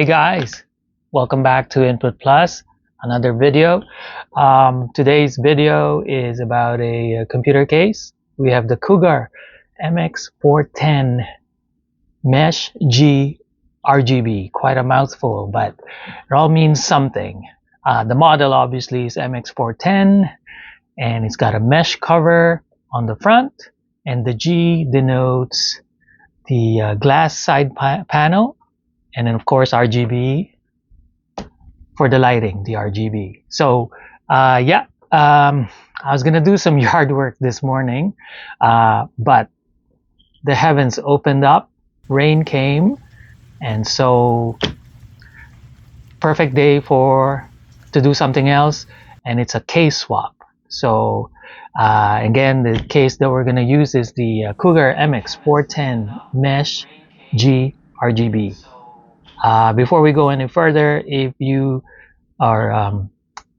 Hey guys, welcome back to Input Plus, another video. Today's video is about a computer case. We have the Cougar MX410 Mesh-G RGB. Quite a mouthful, but it all means something. The model obviously is MX410, and it's got a mesh cover on the front, and the G denotes the glass side panel, and then of course RGB for the lighting, the RGB. So I was gonna do some yard work this morning, but the heavens opened up, rain came, and so perfect day to do something else, and it's a case swap. So again, the case that we're gonna use is the Cougar MX410 Mesh-G RGB. Before we go any further, if you are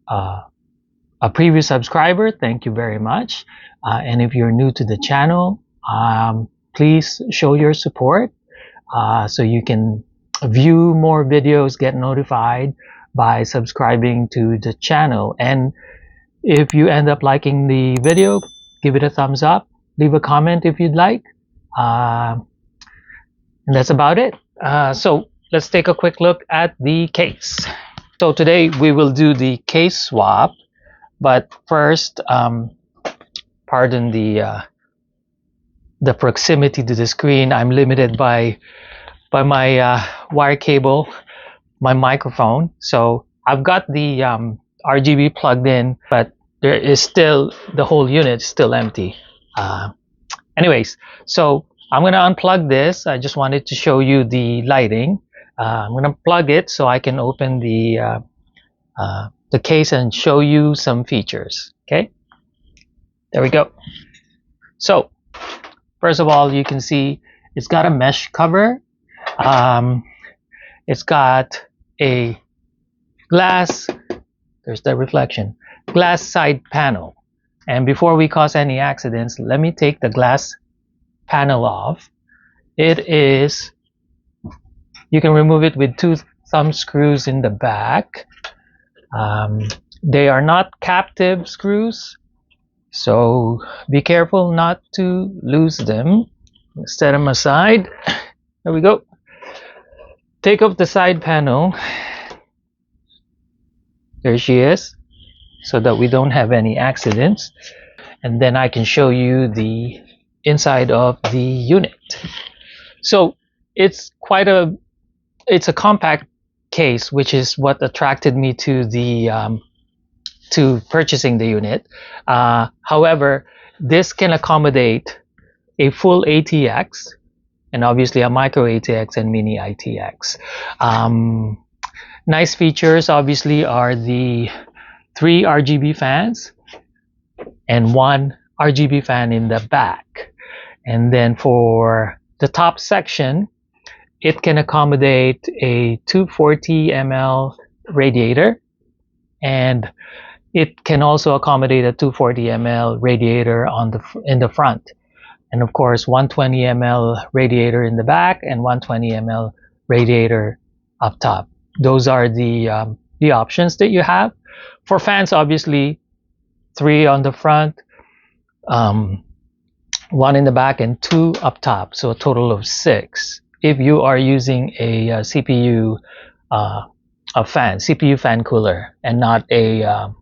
a previous subscriber, thank you very much. And if you're new to the channel, please show your support so you can view more videos, get notified by subscribing to the channel. And if you end up liking the video, give it a thumbs up, leave a comment if you'd like. And that's about it. So let's take a quick look at the case. So today we will do the case swap, but first, pardon the proximity to the screen. I'm limited by my wire cable, my microphone. So I've got the RGB plugged in, but there is still, the whole unit is still empty. Anyways, so I'm gonna unplug this. I just wanted to show you the lighting. I'm gonna plug it so I can open the case and show you some features. Okay, there we go. So first of all, you can see it's got a mesh cover. It's got a glass, there's the reflection, glass side panel. And before we cause any accidents, let me take the glass panel off. It is, you can remove it with 2 thumb screws in the back. They are not captive screws, so be careful not to lose them. Set them aside. There we go. Take off the side panel. There she is, so that we don't have any accidents. And then I can show you the inside of the unit. So it's a compact case, which is what attracted me to the to purchasing the unit. However, this can accommodate a full ATX, and obviously a micro ATX and Mini-itx. Nice features obviously are the 3 RGB fans and 1 RGB fan in the back. And then for the top section, it can accommodate a 240 ml radiator, and it can also accommodate a 240 ml radiator in the front, and of course 120 ml radiator in the back and 120 ml radiator up top. Those are the options that you have. For fans, obviously 3 on the front, 1 in the back, and 2 up top, so a total of 6 if you are using a CPU CPU fan cooler and not an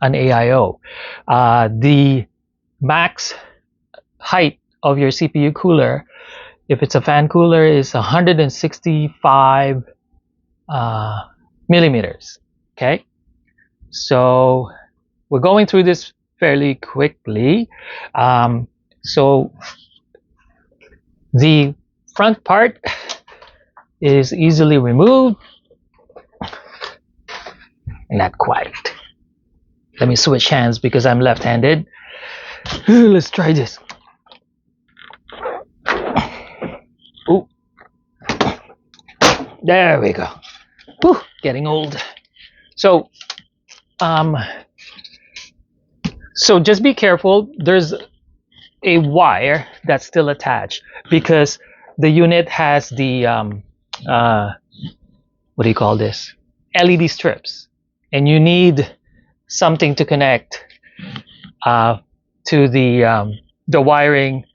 AIO. The max height of your CPU cooler, if it's a fan cooler, is 165 millimeters. Okay, so we're going through this fairly quickly. So the front part is easily removed. Not quite. Let me switch hands because I'm left-handed. Let's try this. Ooh. There we go. Whew, getting old. So just be careful. There's a wire that's still attached because the unit has the what do you call this, LED strips, and you need something to connect to the wiring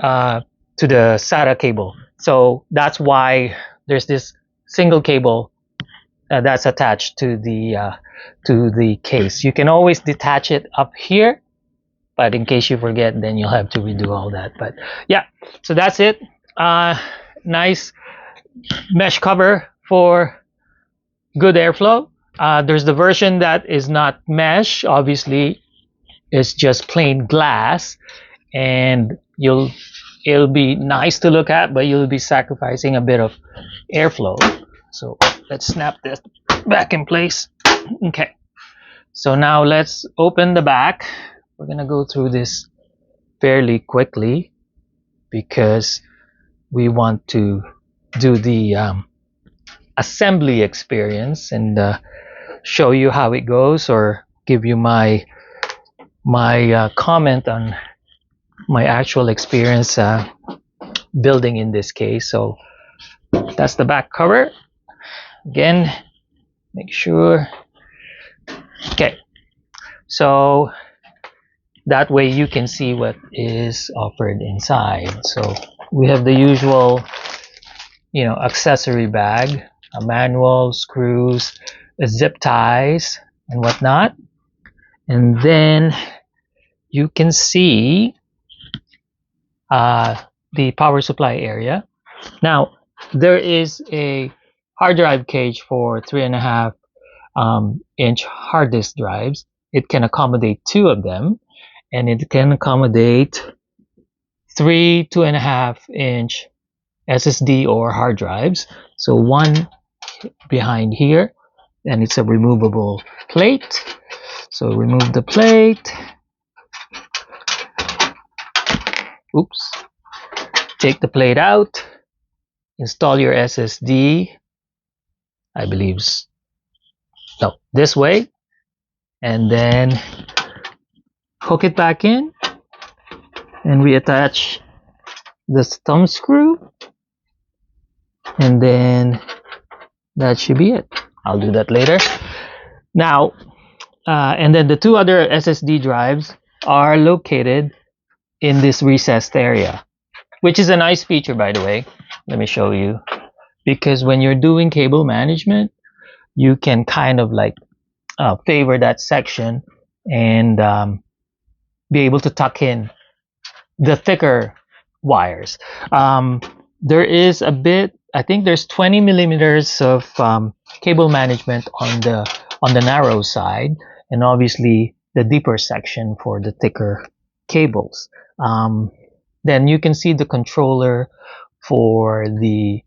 to the SATA cable. So that's why there's this single cable that's attached to the case. You can always detach it up here, but in case you forget, then you'll have to redo all that. But yeah, so that's it. Nice mesh cover for good airflow. There's the version that is not mesh, obviously it's just plain glass, and it'll be nice to look at, but you'll be sacrificing a bit of airflow. So let's snap this back in place. Okay, so now let's open the back. We're gonna go through this fairly quickly because we want to do the assembly experience and show you how it goes, or give you my comment on my actual experience building in this case. So that's the back cover. Again, make sure. Okay, so that way you can see what is offered inside. So we have the usual, accessory bag, a manual, screws, zip ties, and whatnot. And then you can see the power supply area. Now, there is a hard drive cage for 3.5-inch hard disk drives. It can accommodate 2 of them, and it can accommodate 3 2.5-inch SSD or hard drives. So one behind here, and it's a removable plate. So remove the plate. Oops. Take the plate out. Install your SSD. I believe this way, and then hook it back in and reattach the thumb screw, and then that should be it. I'll do that later. Now, and then the 2 other SSD drives are located in this recessed area, which is a nice feature, by the way. Let me show you, because when you're doing cable management, you can kind of like favor that section and be able to tuck in the thicker wires. There is a bit, I think there's 20 millimeters of cable management on the narrow side, and obviously the deeper section for the thicker cables. Then you can see the controller for the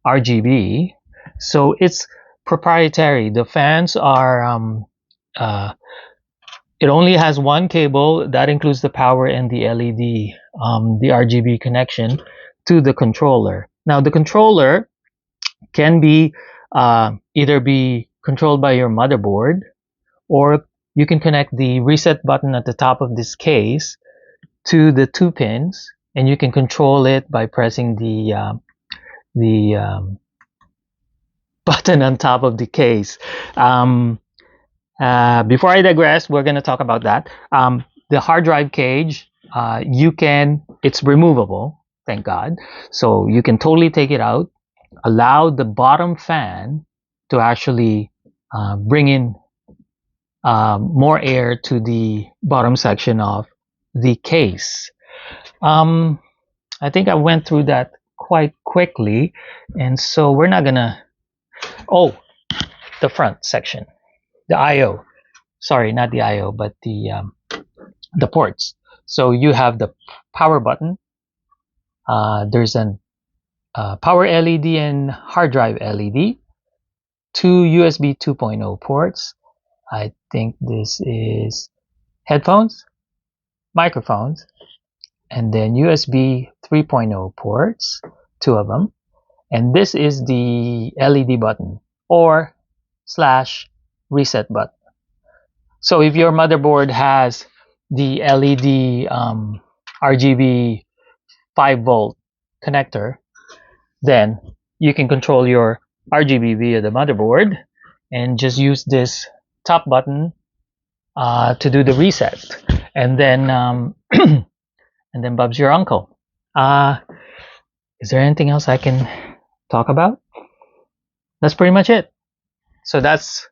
RGB. So it's proprietary. The fans are it only has 1 cable that includes the power and the LED, the RGB connection to the controller. Now the controller can be either be controlled by your motherboard, or you can connect the reset button at the top of this case to the 2 pins, and you can control it by pressing the button on top of the case. Before I digress, we're going to talk about that. The hard drive cage, it's removable, thank God. So you can totally take it out, allow the bottom fan to actually bring in more air to the bottom section of the case. I think I went through that quite quickly, and so we're not gonna. Oh, the front section, the I/O. Sorry, not the I/O, but the ports. So you have the power button. There's an power LED and hard drive LED. 2 USB 2.0 ports. I think this is headphones, microphones, and then USB 3.0 ports, 2 of them. And this is the LED button or / reset button. So if your motherboard has the LED RGB 5-volt connector, then you can control your RGB via the motherboard, and just use this top button to do the reset, and then and then Bob's your uncle. Is there anything else I can talk about? That's pretty much it. So that's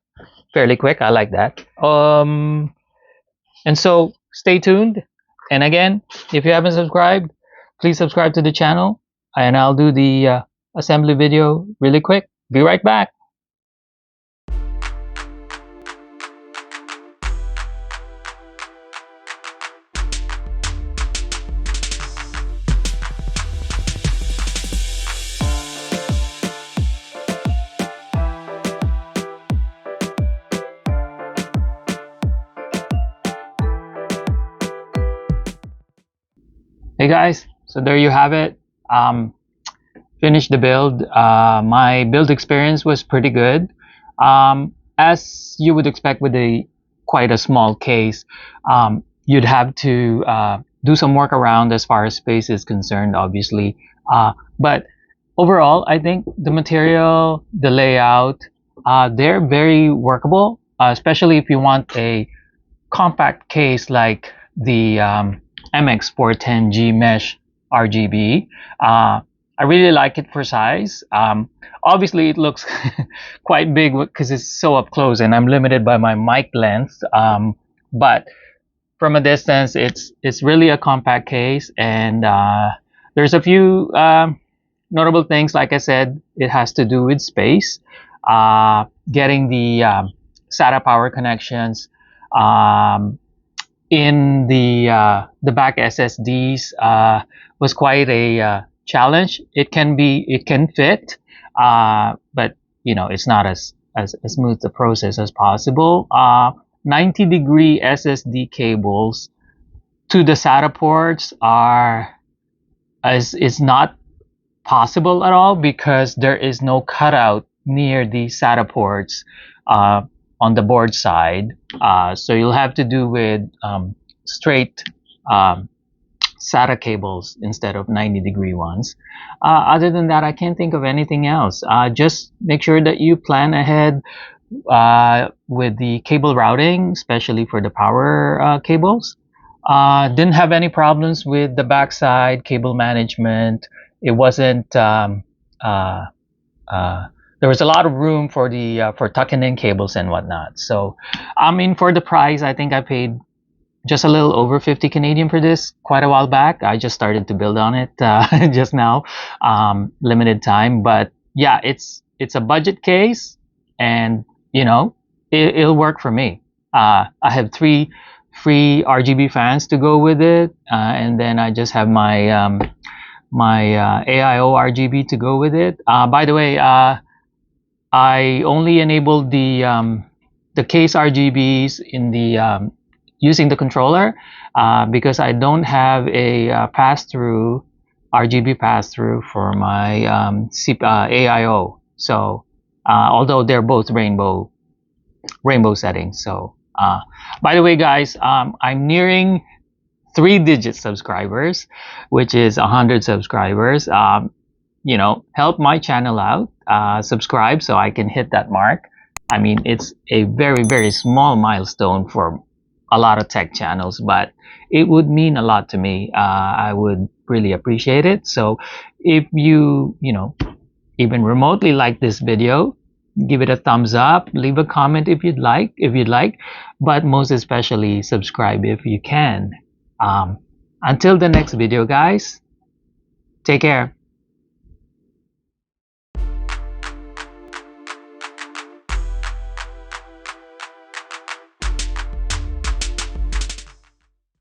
fairly quick. I like that. And so stay tuned. And again, if you haven't subscribed, please subscribe to the channel, and I'll do the assembly video really quick. Be right back. Hey guys, so there you have it. Finished the build. My build experience was pretty good. As you would expect with quite a small case, you'd have to do some work around as far as space is concerned, obviously. But overall, I think the material, the layout, they're very workable, especially if you want a compact case like the MX410G Mesh RGB. I really like it for size. Obviously, it looks quite big because it's so up close, and I'm limited by my mic length. But from a distance, it's really a compact case, and there's a few notable things. Like I said, it has to do with space, getting the SATA power connections. In the back SSDs was quite a challenge. It can fit, but you know, it's not as smooth the process as possible. 90-degree SSD cables to the SATA ports is not possible at all, because there is no cutout near the SATA ports on the board side. So you'll have to do with straight SATA cables instead of 90-degree ones. Other than that, I can't think of anything else. Just make sure that you plan ahead with the cable routing, especially for the power cables. Didn't have any problems with the backside cable management. It wasn't there was a lot of room for the for tucking in cables and whatnot. So, I mean, for the price, I think I paid just a little over 50 Canadian for this quite a while back. I just started to build on it just now, limited time. But yeah, it's a budget case, and you know, it'll work for me. I have 3 free RGB fans to go with it, and then I just have my AIO RGB to go with it. By the way, I only enabled the case RGBs in the using the controller because I don't have a pass-through RGB pass-through for my AIO. So although they're both rainbow settings. So by the way, guys, I'm nearing 3-digit subscribers, which is 100 subscribers. You know, help my channel out. Subscribe so I can hit that mark. I mean, it's a very, very small milestone for a lot of tech channels, but it would mean a lot to me. I would really appreciate it. So if you know, even remotely like this video, give it a thumbs up, leave a comment if you'd like, but most especially subscribe if you can. Until the next video, guys, take care.